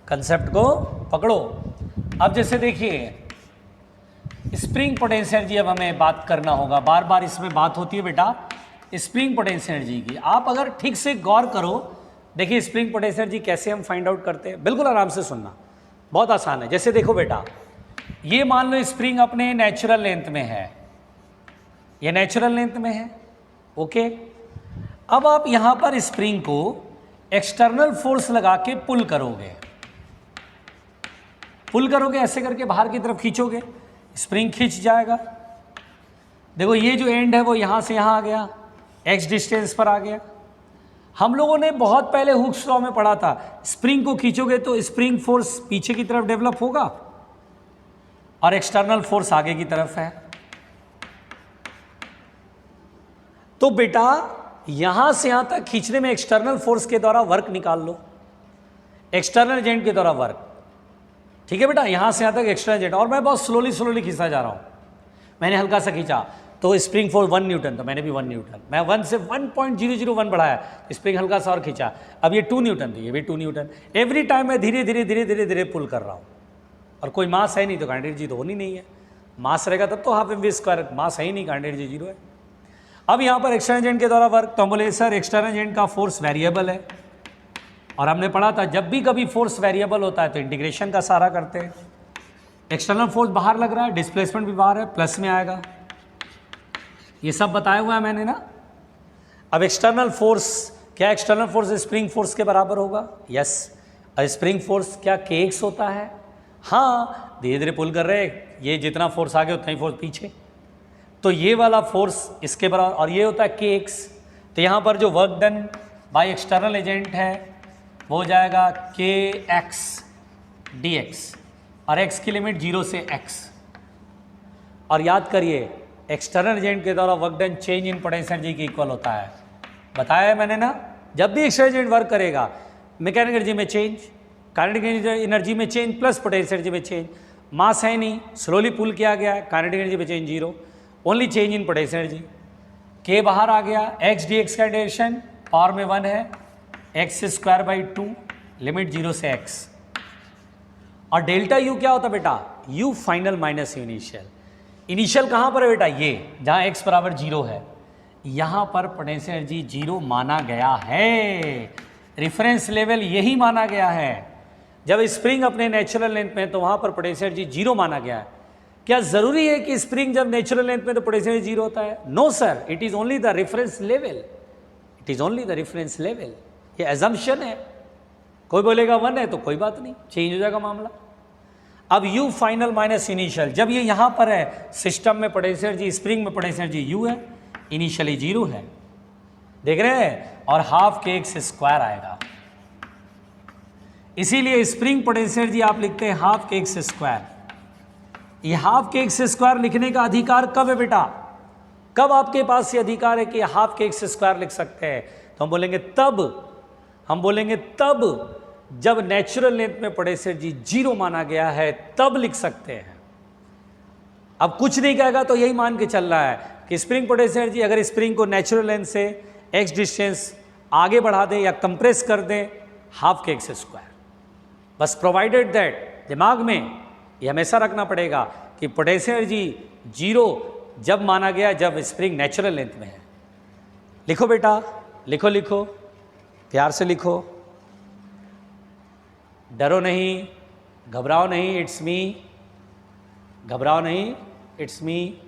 S1: कंसेप्ट को पकड़ो। अब जैसे देखिए स्प्रिंग पोटेंशियल एनर्जी, अब हमें बात करना होगा, बार बार इसमें बात होती है बेटा स्प्रिंग पोटेंशियल एनर्जी की। आप अगर ठीक से गौर करो, देखिए स्प्रिंग पोटेंशियल एनर्जी कैसे हम फाइंड आउट करते हैं, बिल्कुल आराम से सुनना, बहुत आसान है। जैसे देखो बेटा, ये मान लो स्प्रिंग अपने नेचुरल लेंथ में है, ये नेचुरल लेंथ में है, ओके। अब आप यहां पर स्प्रिंग को एक्सटर्नल फोर्स लगा के पुल करोगे, पुल करोगे ऐसे करके बाहर की तरफ खींचोगे, स्प्रिंग खींच जाएगा। देखो ये जो एंड है वो यहां से यहां आ गया, एक्स डिस्टेंस पर आ गया। हम लोगों ने बहुत पहले हुक्स लॉ में पढ़ा था, स्प्रिंग को खींचोगे तो स्प्रिंग फोर्स पीछे की तरफ डेवलप होगा और एक्सटर्नल फोर्स आगे की तरफ है। तो बेटा यहां से यहां तक खींचने में एक्सटर्नल फोर्स के द्वारा वर्क निकाल लो, एक्सटर्नल एजेंट के द्वारा वर्क, ठीक है बेटा। यहां से यहां तक एक्सटर्नल एजेंट, और मैं बहुत स्लोली खींचता जा रहा हूं, मैंने हल्का सा खींचा तो स्प्रिंग फोर्स 1 न्यूटन, तो मैंने भी 1 न्यूटन, मैं 1 से 1.001 बढ़ाया, स्प्रिंग हल्का सा और खींचा, अब ये 2 न्यूटन थी, ये भी 2 न्यूटन। एवरी टाइम मैं धीरे धीरे पुल कर रहा हूँ, और कोई मास है नहीं तो काइनेटिक एनर्जी तो होनी नहीं है, मास रहेगा तब तो हाफ एम वी स्क्वायर, मास है ही नहीं, काइनेटिक एनर्जी 0 है। अब यहाँ पर एक्सटर्नल एजेंट के द्वारा वर्क, तो हम बोले सर एक्सटर्नल एजेंट का फोर्स वेरिएबल है, और हमने पढ़ा था जब भी कभी फोर्स वेरिएबल होता है तो इंटीग्रेशन का सहारा करते हैं। एक्सटर्नल फोर्स बाहर लग रहा है, डिस्प्लेसमेंट भी बाहर है, प्लस में आएगा, ये सब बताया हुआ है मैंने ना। अब एक्सटर्नल फोर्स, क्या एक्सटर्नल फोर्स स्प्रिंग फोर्स के बराबर होगा? यस। स्प्रिंग फोर्स क्या kx होता है? हाँ, धीरे धीरे पुल कर रहे हैं, ये जितना फोर्स आगे उतना ही फोर्स पीछे, तो ये वाला फोर्स इसके बराबर, और ये होता है kx। तो यहाँ पर जो work done by external agent है वो हो जाएगा kx dx, और x की लिमिट 0 से x। और याद करिए एक्सटर्नल एजेंट के द्वारा work done change in potential energy के इक्वल होता है, बताया है मैंने ना। जब भी एक्सटर्नल एजेंट वर्क करेगा, मैकेनिकल एनर्जी में चेंज, काइनेटिक एनर्जी में चेंज प्लस पोटेंशियल एनर्जी में चेंज, मास है नहीं, स्लोली पुल किया गया है, काइनेटिक एनर्जी में change 0, only change in potential energy. के बाहर आ गया, एक्स डी एक्स का डायरेक्शन पावर में 1 है, एक्स स्क्वायर बाई 2, लिमिट 0 से x। और डेल्टा यू क्या होता है बेटा? You final minus you initial. Initial कहाँ पर है बेटा? ये जहाँ x बराबर 0 है, यहाँ पर पोटेंशियल एनर्जी 0 माना गया है, रिफरेंस लेवल यही माना गया है। जब स्प्रिंग अपने नेचुरल लेंथ में है तो वहाँ पर पोटेंशियल एनर्जी 0 माना गया है। क्या ज़रूरी है कि स्प्रिंग जब नेचुरल लेंथ में तो पोटेंशियल एनर्जी 0 होता है? No sir, it is only the reference level, it is only the reference level. ये एजम्पशन है, कोई बोलेगा 1 है तो कोई बात नहीं, चेंज हो जाएगा मामला। अब u फाइनल माइनस इनिशियल, जब ये यहाँ पर है सिस्टम में पोटेंशियल एनर्जी, स्प्रिंग में पोटेंशियल एनर्जी u है, इनिशियली 0 है, देख रहे हैं, और हाफ kx स्क्वायर आएगा। इसीलिए स्प्रिंग पोटेंशियल एनर्जी आप लिखते हैं हाफ kx स्क्वायर। ये हाफ kx स्क्वायर लिखने का अधिकार कब है बेटा? कब आपके पास ये अधिकार है कि हाफ kx स्क्वायर लिख सकते हैं? तो हम बोलेंगे तब जब नेचुरल लेंथ में पोटेंशियल एनर्जी 0 माना गया है, तब लिख सकते हैं। अब कुछ नहीं कहेगा तो यही मान के चल रहा है कि स्प्रिंग पोटेंशियल एनर्जी अगर स्प्रिंग को नेचुरल लेंथ से x डिस्टेंस आगे बढ़ा दे या कंप्रेस कर दे, हाफ kx स्क्वायर। बस प्रोवाइडेड दैट, दिमाग में ये हमेशा रखना पड़ेगा कि पोटेंशियल एनर्जी 0 जब माना गया जब स्प्रिंग नेचुरल लेंथ में है। लिखो बेटा, लिखो, प्यार से लिखो, डरो नहीं, घबराओ नहीं, इट्स मी, घबराओ नहीं, इट्स मी।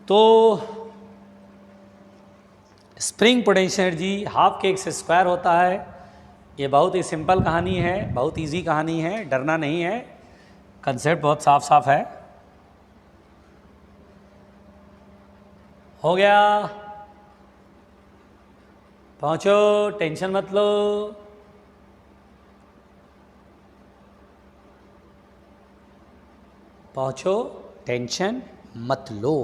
S1: तो spring potential energy half kx square होता है। ये बहुत ही सिंपल कहानी है, बहुत इजी कहानी है, डरना नहीं है, कंसेप्ट बहुत साफ है। हो गया, पहुंचो, टेंशन मत लो। पहुंचो, टेंशन मत लो।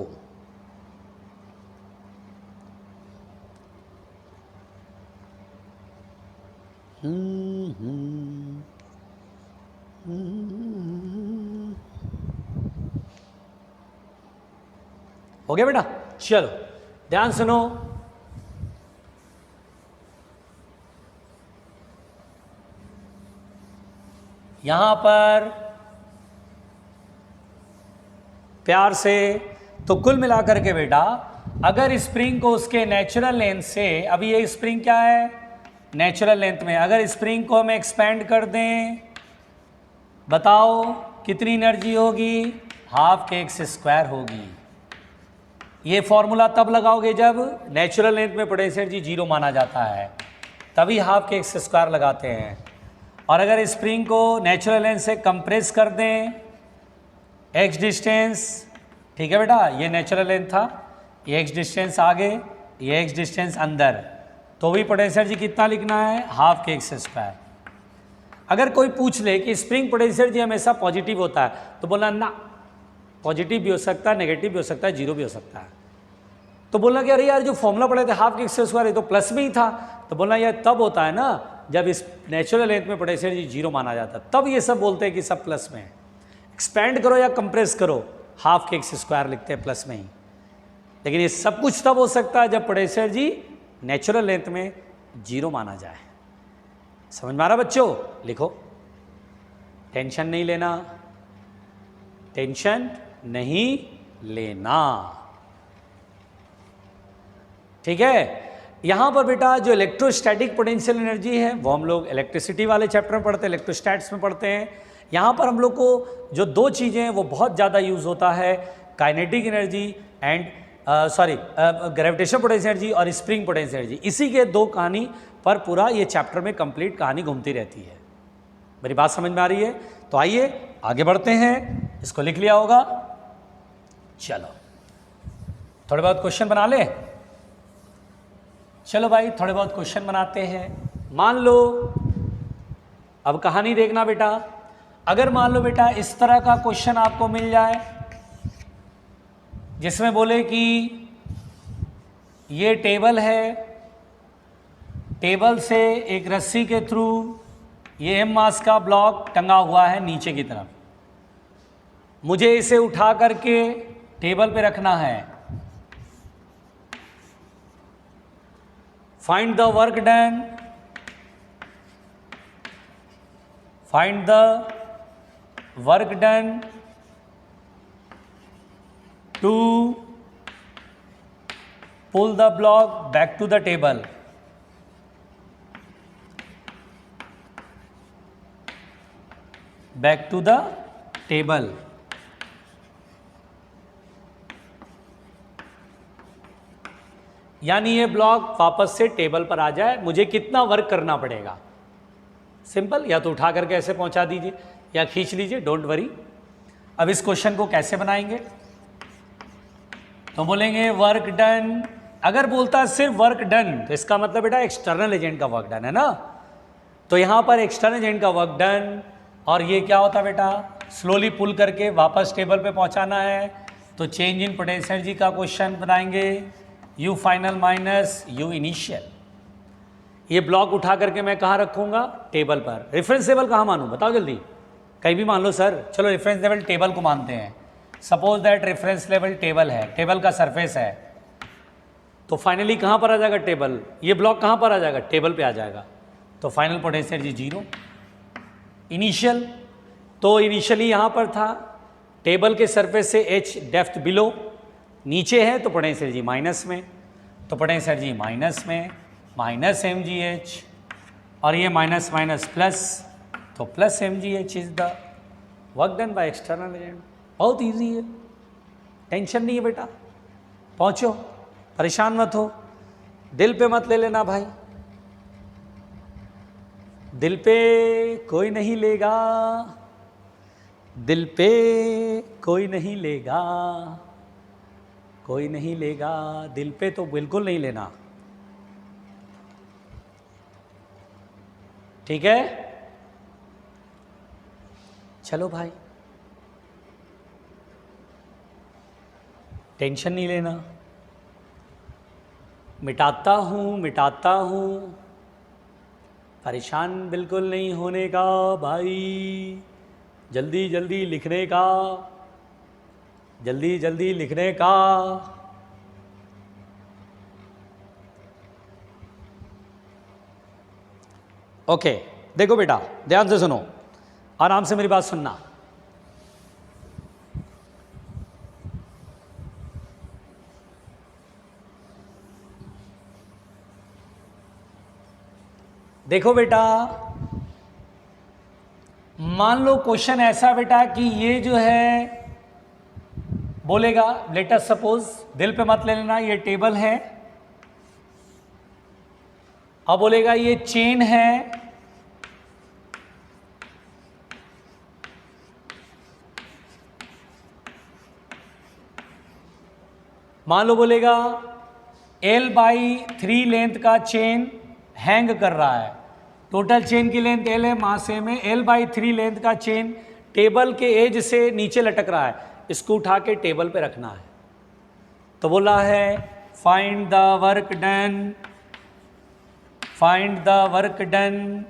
S1: हो गया बेटा, चलो ध्यान सुनो। यहां पर प्यार से, तो कुल मिलाकर के बेटा अगर स्प्रिंग को उसके नेचुरल लेंथ से, अभी ये स्प्रिंग क्या है, नेचुरल लेंथ में, अगर स्प्रिंग को हम एक्सपेंड कर दें, बताओ कितनी एनर्जी होगी, हाफ के एक्स स्क्वायर होगी। ये फॉर्मूला तब लगाओगे जब नेचुरल लेंथ में पोटेंशियल एनर्जी जीरो माना जाता है, तभी हाफ के एक्स स्क्वायर लगाते हैं। और अगर स्प्रिंग को नेचुरल लेंथ से कंप्रेस कर दें, एक्स डिस्टेंस, ठीक है बेटा, ये नेचुरल लेंथ था, ये एक्स डिस्टेंस आगे, ये एक्स डिस्टेंस अंदर, तो भी पोटेंशियल एनर्जी कितना लिखना है, हाफ के एक्स स्क्वायर। अगर कोई पूछ ले कि स्प्रिंग पोटेंशियल एनर्जी हमेशा पॉजिटिव होता है, तो बोलना ना, पॉजिटिव भी हो सकता है, नेगेटिव भी हो सकता है, जीरो भी हो सकता है। तो बोलना कि अरे यार जो फॉर्मूला पढ़े थे हाफ के एक्स स्क्वायर, ये तो प्लस में ही था। तो बोलना यार तब होता है ना जब इस नेचुरल लेंथ में पोटेंशियल एनर्जी जीरो माना जाता है, तब ये सब बोलते हैं कि सब प्लस में है। एक्सपेंड करो या कंप्रेस करो, हाफ के एक्स स्क्वायर लिखते हैं प्लस में ही। लेकिन ये सब कुछ तब हो सकता है जब पोटेंशियल एनर्जी नेचुरल लेंथ में जीरो माना जाए। समझ में आ रहा बच्चों? लिखो, टेंशन नहीं लेना, टेंशन नहीं लेना, ठीक है। यहां पर बेटा जो इलेक्ट्रोस्टैटिक पोटेंशियल एनर्जी है वो हम लोग इलेक्ट्रिसिटी वाले चैप्टर में पढ़ते हैं, इलेक्ट्रोस्टैट्स में पढ़ते हैं। यहां पर हम लोग को जो दो चीज़ें हैं वो बहुत ज़्यादा यूज होता है, kinetic energy and gravitation potential energy और स्प्रिंग पोटेंशियल एनर्जी। इसी के दो कहानी पर पूरा ये चैप्टर में कंप्लीट कहानी घूमती रहती है। मेरी बात समझ में आ रही है? तो आइए आगे बढ़ते हैं, इसको लिख लिया होगा। चलो थोड़े बहुत क्वेश्चन बना ले। चलो भाई थोड़े बहुत क्वेश्चन बनाते हैं। मान लो, अब कहानी देखना बेटा, अगर मान लो बेटा इस तरह का क्वेश्चन आपको मिल जाए जिसमें बोले कि ये टेबल है, टेबल से एक रस्सी के थ्रू ये एम मास का ब्लॉक टंगा हुआ है नीचे की तरफ, मुझे इसे उठा करके टेबल पे रखना है। Find the work done, find the work done to pull the block back to the table. Back to the table. यानी ये ब्लॉक वापस से टेबल पर आ जाए, मुझे कितना वर्क करना पड़ेगा? सिंपल, या तो उठा करके ऐसे पहुंचा दीजिए या खींच लीजिए, डोंट वरी। अब इस क्वेश्चन को कैसे बनाएंगे? तो बोलेंगे वर्क डन। अगर बोलता है सिर्फ वर्क डन तो इसका मतलब बेटा एक्सटर्नल एजेंट का वर्क डन है ना, तो यहां पर एक्सटर्नल एजेंट का वर्क डन, और ये क्या होता बेटा, स्लोली पुल करके वापस टेबल पे पहुंचाना है। तो चेंज इन पोटेंशियल एनर्जी का क्वेश्चन बनाएंगे, you final minus you initial. ये ब्लॉक उठा करके मैं कहाँ रखूँगा? टेबल पर। रेफरेंस लेवल कहाँ मानूँ बताओ जल्दी? कहीं भी मान लो सर, चलो रेफरेंस लेवल टेबल को मानते हैं। Suppose that reference level table है, टेबल का सरफेस है, तो फाइनली कहाँ पर आ जाएगा टेबल? ये ब्लॉक कहाँ पर आ जाएगा? टेबल पे आ जाएगा। तो final potential energy zero. Initial, तो इनिशियली यहाँ पर था, टेबल के सरफेस से h डेप्थ बिलो, नीचे है तो पोटेंशियल एनर्जी माइनस में, तो पोटेंशियल एनर्जी माइनस में, माइनस mgh, और ये माइनस माइनस प्लस, तो plus mgh is the work done by external agent. बहुत इजी है, टेंशन नहीं है बेटा, पहुँचो, परेशान मत हो, दिल पे मत ले लेना भाई, दिल पे कोई नहीं लेगा, दिल पे कोई नहीं लेगा, कोई नहीं लेगा, दिल पे तो बिल्कुल नहीं लेना, ठीक है। चलो भाई, टेंशन नहीं लेना, मिटाता हूँ, परेशान बिल्कुल नहीं होने का भाई, जल्दी जल्दी लिखने का, जल्दी जल्दी लिखने का। ओके, देखो बेटा ध्यान से सुनो, आराम से मेरी बात सुनना। देखो बेटा, मान लो क्वेश्चन ऐसा बेटा कि ये जो है बोलेगा, लेट अस सपोज, दिल पे मत ले लेना, ये टेबल है, अब बोलेगा ये चेन है, मान लो बोलेगा L/3 लेंथ का चेन हैंग कर रहा है, टोटल चेन की लेंथ L है, मास M है, L/3 लेंथ का चेन टेबल के एज से नीचे लटक रहा है, इसको उठा के टेबल पे रखना है। तो बोला है find the work done, find the work done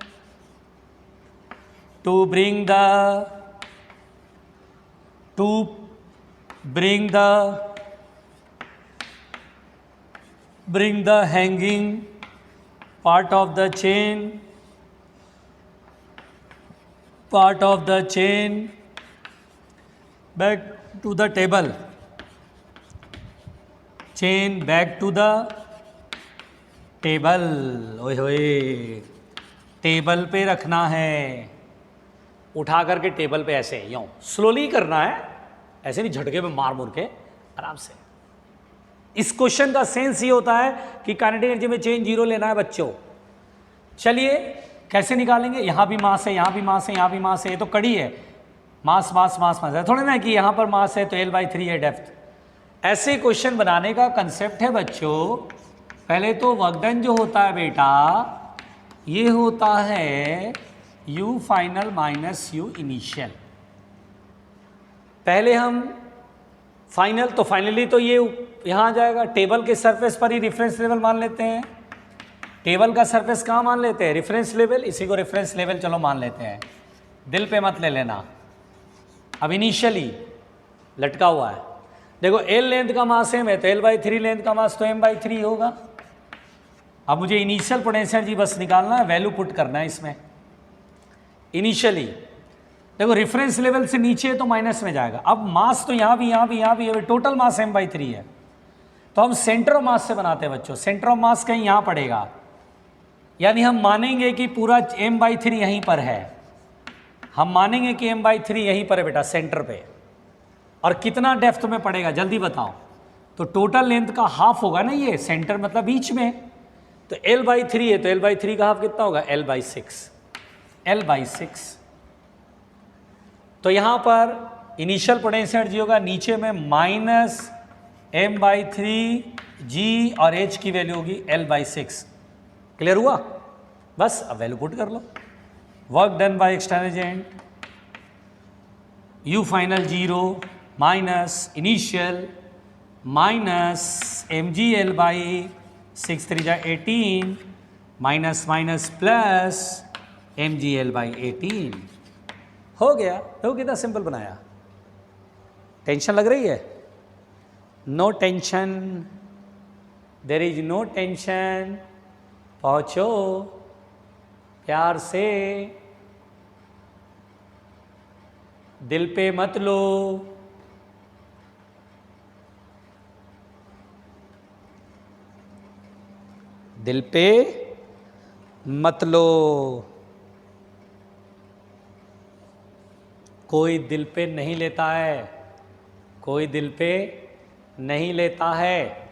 S1: to bring the hanging part of the chain back to the table, chain back to the table, ओए होए, टेबल पे रखना है, उठा करके टेबल पे ऐसे यूं स्लोली करना है, ऐसे नहीं झटके पे मार मुर के, आराम से। इस क्वेश्चन का सेंस ये होता है कि काइनेटिक एनर्जी में चेंज जीरो लेना है बच्चों। चलिए कैसे निकालेंगे, यहां भी मास है, यहां भी मास है, यहां भी मास है, ये तो कड़ी है, मास मास मास मास है, थोड़ा ना कि यहां पर मास है तो L/3 है डेप्थ। ऐसे क्वेश्चन बनाने का कंसेप्ट है बच्चों, पहले तो वर्क डन जो होता है बेटा ये होता है U final minus U initial. पहले हम फाइनल, तो फाइनली तो ये यहाँ आ जाएगा, टेबल के सरफेस पर ही रेफरेंस लेवल मान लेते हैं, टेबल का सरफेस कहाँ मान लेते हैं, रेफरेंस लेवल, इसी को रेफरेंस लेवल चलो मान लेते हैं, दिल पे मत ले लेना। अब इनिशियली लटका हुआ है, देखो L लेंथ का मास M है तो L/3 लेंथ का मास तो M/3 होगा। अब मुझे इनिशियल पोटेंशियल जी बस निकालना है, वैल्यू पुट करना है इसमें। इनिशियली देखो रेफरेंस लेवल से नीचे तो माइनस में जाएगा, अब मास तो यहाँ भी यहाँ भी यहाँ भी, टोटल मास M/3 है, तो हम सेंटर ऑफ मास से बनाते हैं बच्चों, सेंटर ऑफ मास कहीं यहाँ पड़ेगा, यानी हम मानेंगे कि पूरा M/3 यहीं पर है, हम मानेंगे कि M/3 यहीं पर है बेटा सेंटर पे, और कितना डेप्थ में पड़ेगा जल्दी बताओ, तो टोटल लेंथ का हाफ होगा ना, ये सेंटर मतलब बीच में, तो L/3 है तो L/3 का हाफ कितना होगा, L/6। तो यहाँ पर इनिशियल पोटेंशियल एनर्जी होगा नीचे में माइनस M/3 G और H की वैल्यू होगी L/6। क्लियर हुआ, बस अब वैल्यू पुट कर लो। Work done by external agent U final 0 minus initial minus mg L/6 3 18 minus minus plus mg L/18 हो गया। देखो कितना सिंपल बनाया, टेंशन लग रही है, no tension, there is no tension, पहुँचो प्यार से, दिल पे मत लो, दिल पे मत लो, कोई दिल पे नहीं लेता है, कोई दिल पे नहीं लेता है।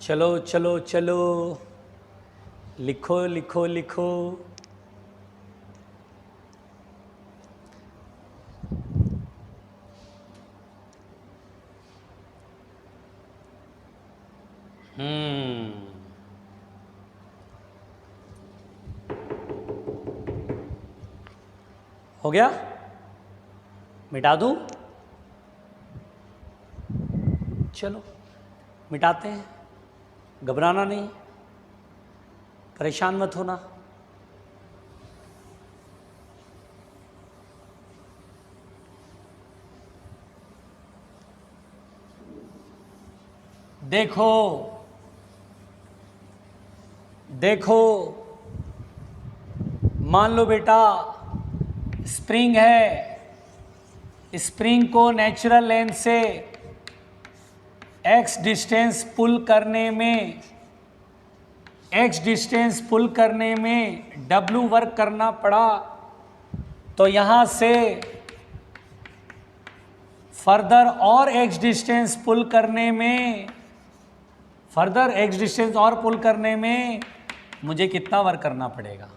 S1: चलो चलो चलो, लिखो लिखो लिखो। हो गया, मिटा दूं? चलो मिटाते हैं, घबराना नहीं, परेशान मत होना। देखो देखो, मान लो बेटा स्प्रिंग है, स्प्रिंग को नेचुरल लेंथ से x डिस्टेंस पुल करने में W वर्क करना पड़ा, तो यहाँ से फर्दर और x डिस्टेंस पुल करने में मुझे कितना वर्क करना पड़ेगा?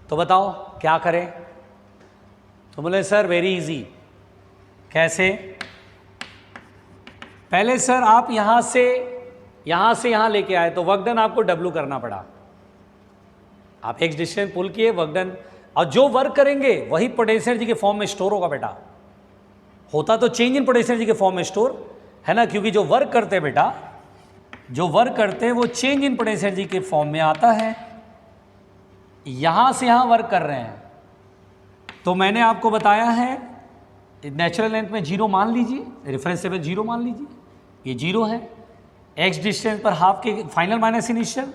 S1: तो बताओ क्या करें? तो बोले सर वेरी इजी। कैसे? पहले सर आप यहां से यहां लेके आए तो वर्क डन आपको W करना पड़ा। आप x डिस्टेंस पुल किए, वर्क डन, और जो वर्क करेंगे वही पोटेंशियल एनर्जी के फॉर्म में स्टोर होगा बेटा। होता तो चेंज इन पोटेंशियल एनर्जी के फॉर्म में स्टोर है ना, क्योंकि जो वर्क करते हैं बेटा, जो वर्क करते हैं वो चेंज इन पोटेंशियल एनर्जी के फॉर्म में आता है। यहां से यहां वर्क कर रहे हैं, तो मैंने आपको बताया है नेचुरल लेंथ में 0 मान लीजिए, रेफरेंस लेवल 0 मान लीजिए, ये 0 है। x डिस्टेंस पर हाफ के final minus initial,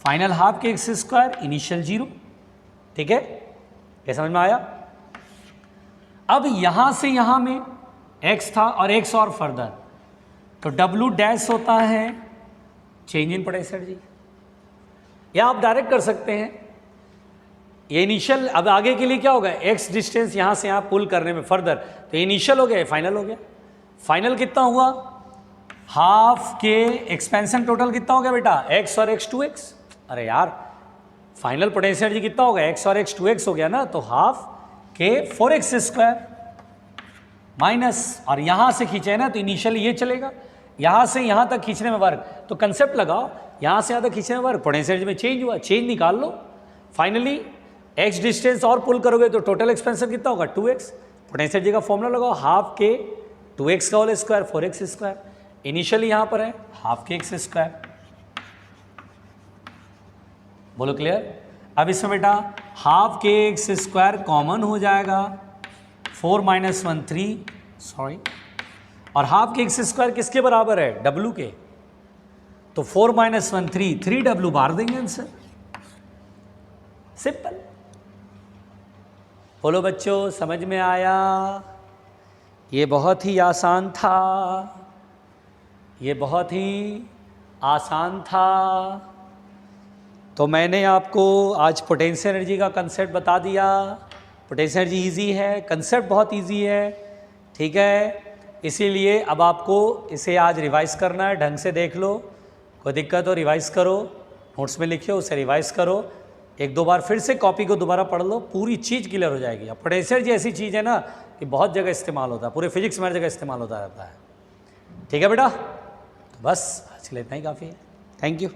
S1: final half के x स्क्वायर, इनिशियल 0। ठीक है, ये समझ में आया? अब यहां से यहां में x था और x और फर्दर, तो W डैश होता है चेंज इन पोटेंशियल एनर्जी, या आप डायरेक्ट कर सकते हैं ये इनिशियल। अब आगे के लिए क्या होगा, x डिस्टेंस यहां से यहां पुल करने में फर्दर, तो इनिशियल हो गया, फाइनल हो गया। फाइनल कितना हुआ? हाफ के एक्सपेंशन टोटल कितना हो गया बेटा? x और x 2x। अरे यार फाइनल पोटेंशियल एनर्जी कितना होगा? x और x 2x हो गया ना, तो हाफ के 4x स्क्वायर माइनस, और यहां से खींचे ना तो इनिशियल ये चलेगा, यहां से यहां तक खींचने में वर्क, तो कंसेप्ट लगाओ, यहां से यहां तक खींचने में वर्क, पोटेंशियल एनर्जी में चेंज हुआ, चेंज निकाल लो। फाइनली x डिस्टेंस और पुल करोगे तो टोटल एक्सपेंशन कितना होगा? 2x। पोटेंशियल एनर्जी का फॉर्मूला लगाओ, हाफ के 2x का whole square 4x square, initially यहां पर है हाफ के x स्क्वायर। बोलो क्लियर? अब इसमें बेटा हाफ के x स्क्वायर कॉमन हो जाएगा, 4 - 1 3, सॉरी, और हाफ के x स्क्वायर किसके बराबर है? W के, तो 4 - 1 3, 3W बाहर देंगे आंसर, सिंपल। बोलो बच्चों समझ में आया? ये बहुत ही आसान था, ये बहुत ही आसान था। तो मैंने आपको आज पोटेंशियल एनर्जी का कंसेप्ट बता दिया। पोटेंशियल एनर्जी इजी है, कंसेप्ट बहुत इजी है, ठीक है। इसीलिए अब आपको इसे आज रिवाइज करना है, ढंग से देख लो, कोई दिक्कत हो रिवाइज करो, नोट्स में लिखियो, उसे रिवाइज करो, 1-2 बार फिर से कॉपी को दोबारा पढ़ लो, पूरी चीज़ क्लियर हो जाएगी। अब पोटेंशियल एनर्जी ऐसी चीज़ है ना कि बहुत जगह इस्तेमाल होता है, पूरे फिजिक्स में हर जगह इस्तेमाल होता रहता है। ठीक है बेटा, तो बस आज के लिए इतना ही काफ़ी है। Thank you.